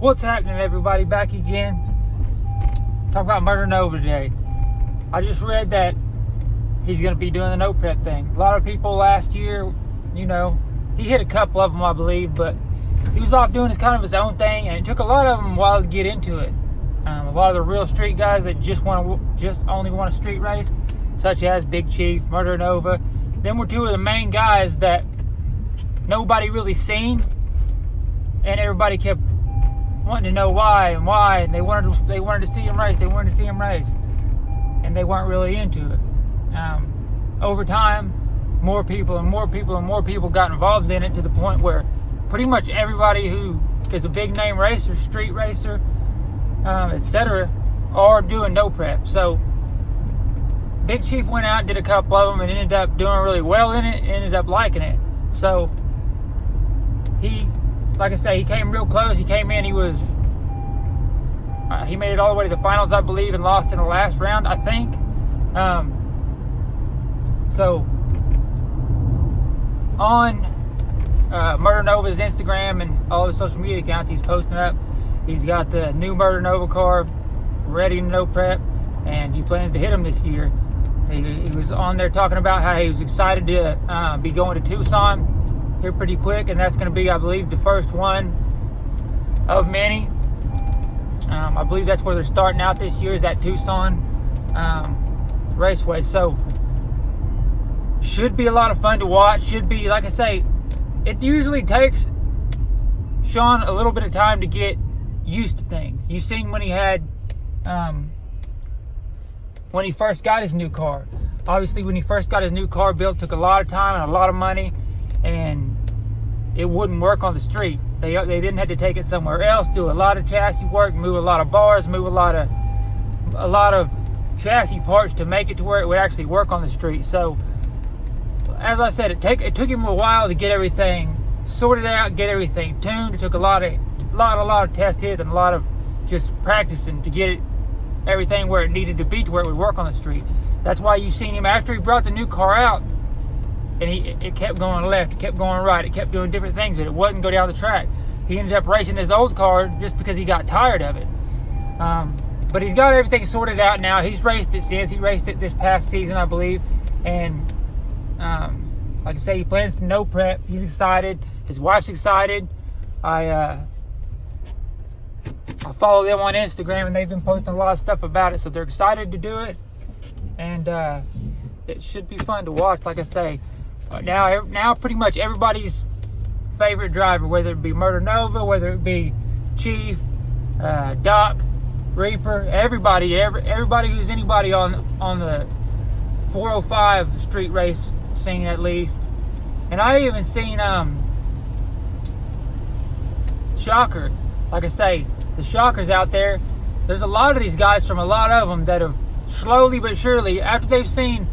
What's happening, everybody? Back again. Talk about Murdernova today. I just read that he's going to be doing the no prep thing. A lot of people last year, he hit a couple of them, I believe, but he was off doing his own thing, and it took a lot of them a while to get into it. A lot of the real street guys that just only want a street race, such as Big Chief, Murdernova. Them were two of the main guys that nobody really seen, and everybody kept wanting to know why, and they wanted to see him race. And they weren't really into it. Over time, more people got involved in it, to the point where pretty much everybody who is a big name racer, street racer, etc., are doing no prep. So Big Chief went out, did a couple of them, and ended up doing really well in it, and ended up liking it. So he came real close. He came in, he made it all the way to the finals, I believe, and lost in the last round, I think. So on Murdernova's Instagram and all his social media accounts, he's posting up. He's got the new Murdernova car ready to no prep, and he plans to hit him this year. He was on there talking about how he was excited to be going to Tucson here pretty quick, and that's going to be, I believe, the first one of many. I believe that's where they're starting out this year, is at Tucson Raceway. So should be a lot of fun to watch. Should be, like I say, it usually takes Sean a little bit of time to get used to things. You've seen when he had when he first got his new car. Obviously, when he first got his new car built, it took a lot of time and a lot of money, and it wouldn't work on the street. They didn't have to take it somewhere else, do a lot of chassis work, move a lot of bars, move a lot of chassis parts to make it to where it would actually work on the street. So, as I said, it took him a while to get everything sorted out, get everything tuned. It took a lot of test hits and a lot of just practicing to get everything where it needed to be, to where it would work on the street. That's why you've seen him, after he brought the new car out, and it kept going left, it kept going right, it kept doing different things, and it wouldn't go down the track. He ended up racing his old car just because he got tired of it. But he's got everything sorted out now. He's raced it since. He raced it this past season, I believe. And like I say, he plans to no prep. He's excited. His wife's excited. I follow them on Instagram, and they've been posting a lot of stuff about it. So they're excited to do it. And it should be fun to watch, like I say. Now pretty much everybody's favorite driver, whether it be Murdernova, whether it be Chief, Doc, Reaper, everybody who's anybody on the 405 street race scene, at least. And I even seen Shocker. Like I say, the Shockers out there, there's a lot of these guys from a lot of them that have slowly but surely, after they've seen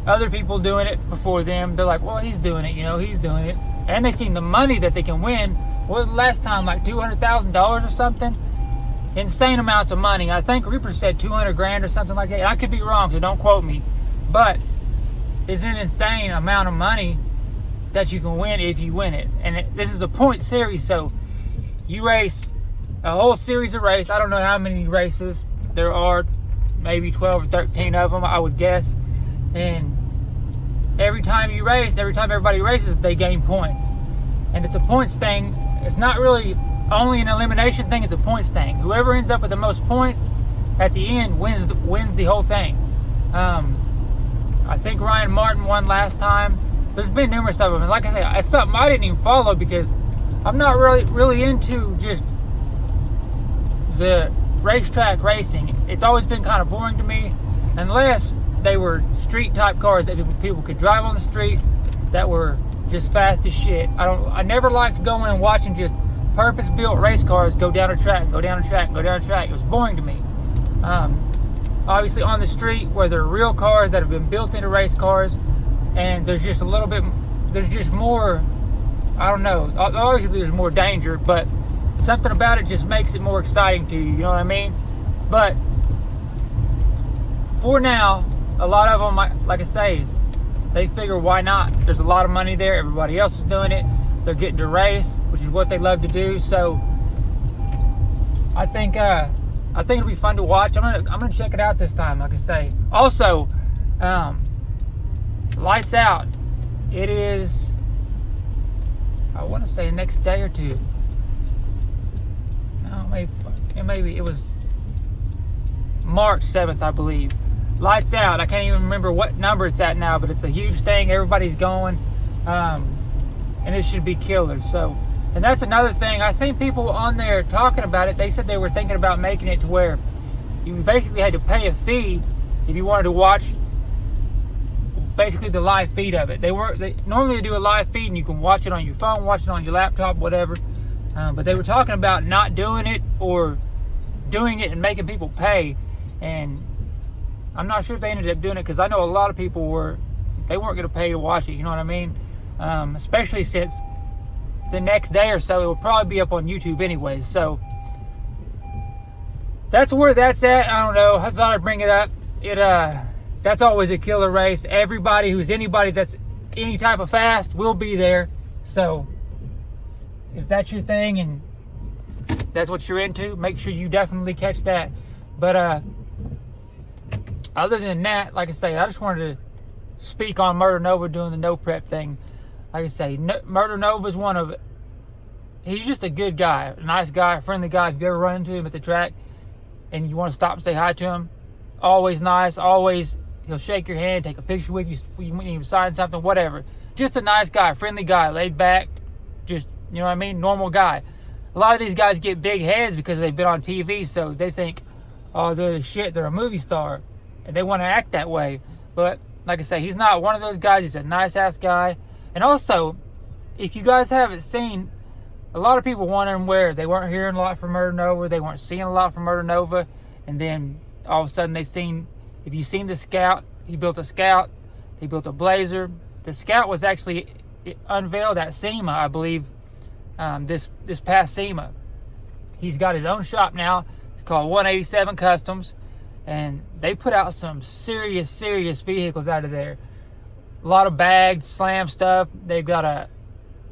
other people doing it before them, they're like, well, he's doing it, he's doing it. And they seen the money that they can win. What was the last time, like $200,000 or something? Insane amounts of money. I think Reaper said 200 grand or something like that. I could be wrong, so don't quote me. But it's an insane amount of money that you can win if you win it. And this is a point series, so you race a whole series of races. I don't know how many races there are, maybe 12 or 13 of them, I would guess. And every time everybody races, they gain points. And it's a points thing. It's not really only an elimination thing, it's a points thing. Whoever ends up with the most points at the end wins the whole thing. I think Ryan Martin won last time. There's been numerous of them. And like I say, it's something I didn't even follow, because I'm not really into just the racetrack racing. It's always been kind of boring to me, unless they were street type cars that people could drive on the streets, that were just fast as shit. I never liked going and watching just purpose built race cars go down a track. It was boring to me. Obviously on the street, where there are real cars that have been built into race cars, and there's just more, I don't know, obviously there's more danger, but something about it just makes it more exciting to you, you know what I mean? But for now, a lot of them, like I say, they figure, why not? There's a lot of money there. Everybody else is doing it. They're getting to race, which is what they love to do. So I think it'll be fun to watch. I'm gonna check it out this time, like I say. Also, Lights Out. It is, I want to say, the next day or two. No, maybe it was March 7th, I believe. Lights Out. I can't even remember what number it's at now, but it's a huge thing. Everybody's going, and it should be killer. So, and that's another thing. I seen people on there talking about it. They said they were thinking about making it to where you basically had to pay a fee if you wanted to watch basically the live feed of it. They normally do a live feed and you can watch it on your phone, watch it on your laptop, whatever. But they were talking about not doing it or doing it and making people pay. And I'm not sure if they ended up doing it, because I know a lot of people weren't going to pay to watch it. You know what I mean? Especially since the next day or so it will probably be up on YouTube anyways. So that's where that's at. I don't know. I thought I'd bring it up. That's always a killer race. Anybody that's any type of fast will be there. So if that's your thing and that's what you're into, make sure you definitely catch that. But other than that, like I say, I just wanted to speak on Murdernova doing the no prep thing. Like I say, Murdernova is he's just a good guy, a nice guy, a friendly guy. If you ever run into him at the track and you want to stop and say hi to him, always nice, always, he'll shake your hand, take a picture with you, you need to sign something, whatever. Just a nice guy, friendly guy, laid back, just, you know what I mean, normal guy. A lot of these guys get big heads because they've been on TV, so they think, oh, they're the shit, they're a movie star, and they want to act that way. But like I say, he's not one of those guys. He's a nice ass guy. And also, if you guys haven't seen, a lot of people wondering where they weren't hearing a lot from Murdernova, they weren't seeing a lot from Murdernova, and then all of a sudden if you've seen the Scout, he built a Scout, he built a Blazer. The Scout was actually unveiled at SEMA, I believe, this past SEMA. He's got his own shop now. It's called 187 Customs, and they put out some serious vehicles out of there. A lot of bagged, slam stuff. They've got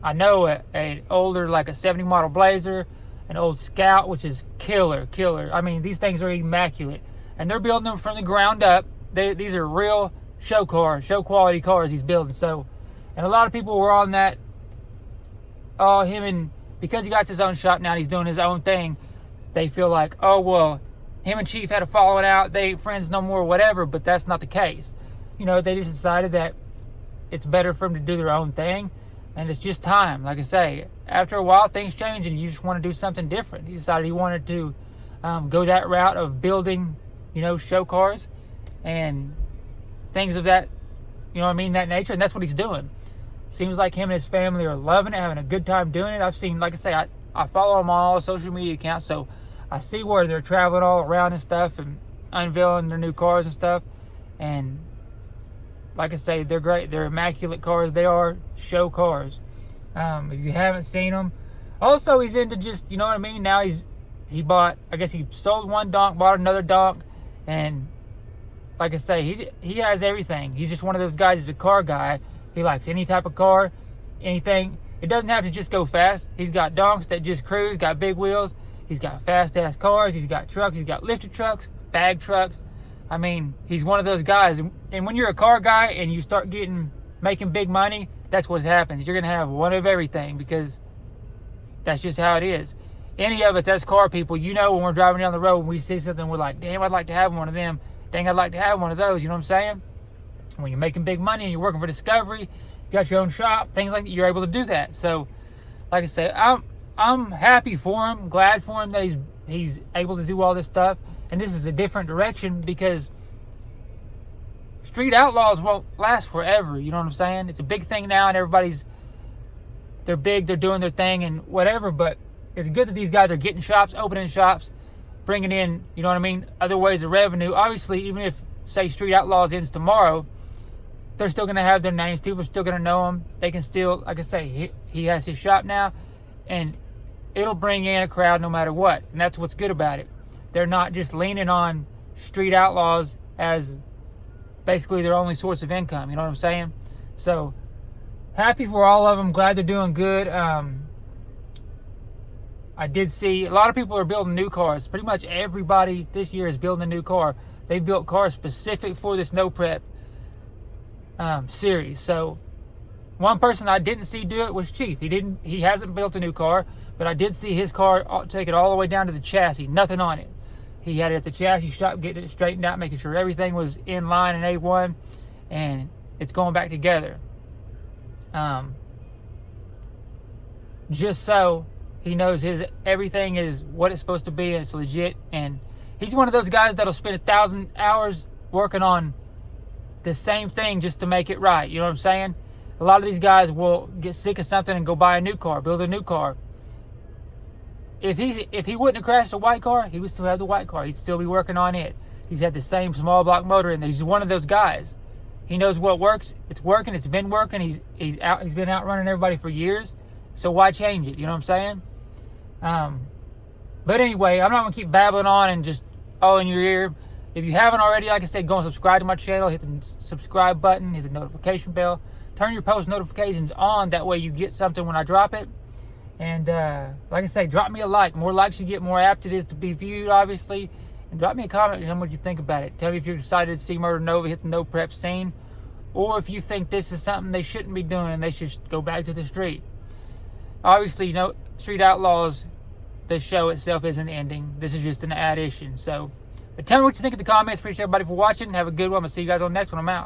an older, like a 70 model Blazer, an old Scout, which is killer. I mean, these things are immaculate, and they're building them from the ground up. These are real show quality cars he's building. So, and a lot of people were on that. Because he got his own shop now, and he's doing his own thing. They feel like, oh well, him and Chief had a falling out. They ain't friends no more, whatever. But that's not the case. You know, they just decided that it's better for them to do their own thing, and it's just time. Like I say, after a while, things change, and you just want to do something different. He decided he wanted to go that route of building, show cars and things of that, that nature, and that's what he's doing. Seems like him and his family are loving it, having a good time doing it. I've seen, like I say, I follow them on all social media accounts, so I see where they're traveling all around and stuff and unveiling their new cars and stuff. And like I say, they're great. They're immaculate cars. They are show cars. If you haven't seen them. Also, he's into just, you know what I mean? Now he bought, I guess he sold one donk, bought another donk. And like I say, he has everything. He's just one of those guys. He's a car guy. He likes any type of car, anything. It doesn't have to just go fast. He's got donks that just cruise, got big wheels. He's got fast-ass cars. He's got trucks. He's got lifted trucks, bag trucks. I mean, he's one of those guys. And when you're a car guy and you start making big money, that's what happens. You're going to have one of everything, because that's just how it is. Any of us as car people, when we're driving down the road and we see something, we're like, damn, I'd like to have one of them. Dang, I'd like to have one of those. You know what I'm saying? When you're making big money and you're working for Discovery, you got your own shop, things like that, you're able to do that. So, like I said, I'm happy for him, glad for him that he's able to do all this stuff. And this is a different direction, because street outlaws won't last forever. You know what I'm saying? It's a big thing now, and they're big, they're doing their thing and whatever. But it's good that these guys are getting shops, opening shops, bringing in, you know what I mean, other ways of revenue. Obviously, even if, say, Street Outlaws ends tomorrow, they're still going to have their names. People are still going to know them. They can still, like I say, he has his shop now, and it'll bring in a crowd no matter what. And that's what's good about it. They're not just leaning on Street Outlaws as basically their only source of income. You know what I'm saying? So, happy for all of them. Glad they're doing good. I did see a lot of people are building new cars. Pretty much everybody this year is building a new car. They built cars specific for this no prep series. So one person I didn't see do it was Chief. He hasn't built a new car, but I did see his car take it all the way down to the chassis, nothing on it. He had it at the chassis shop, getting it straightened out, making sure everything was in line and A1, and it's going back together. Just so he knows everything is what it's supposed to be and it's legit. And he's one of those guys that'll spend 1,000 hours working on the same thing just to make it right. You know what I'm saying? A lot of these guys will get sick of something and go buy a new car, build a new car. If he wouldn't have crashed a white car, he would still have the white car. He'd still be working on it. He's had the same small block motor in there. He's one of those guys. He knows what works. It's working. It's been working. He's been outrunning everybody for years. So why change it? You know what I'm saying? But anyway, I'm not gonna keep babbling on and just all in your ear. If you haven't already, like I said, go and subscribe to my channel. Hit the subscribe button. Hit the notification bell. Turn your post notifications on. That way you get something when I drop it. And like I say, drop me a like. More likes you get, more apt it is to be viewed, obviously. And drop me a comment and tell me what you think about it. Tell me if you're excited to see Murdernova hit the no prep scene, or if you think this is something they shouldn't be doing and they should go back to the street. Obviously, you know, Street Outlaws, the show itself isn't ending. This is just an addition. So, but tell me what you think in the comments. Appreciate everybody for watching. Have a good one. I'll see you guys on the next one. I'm out.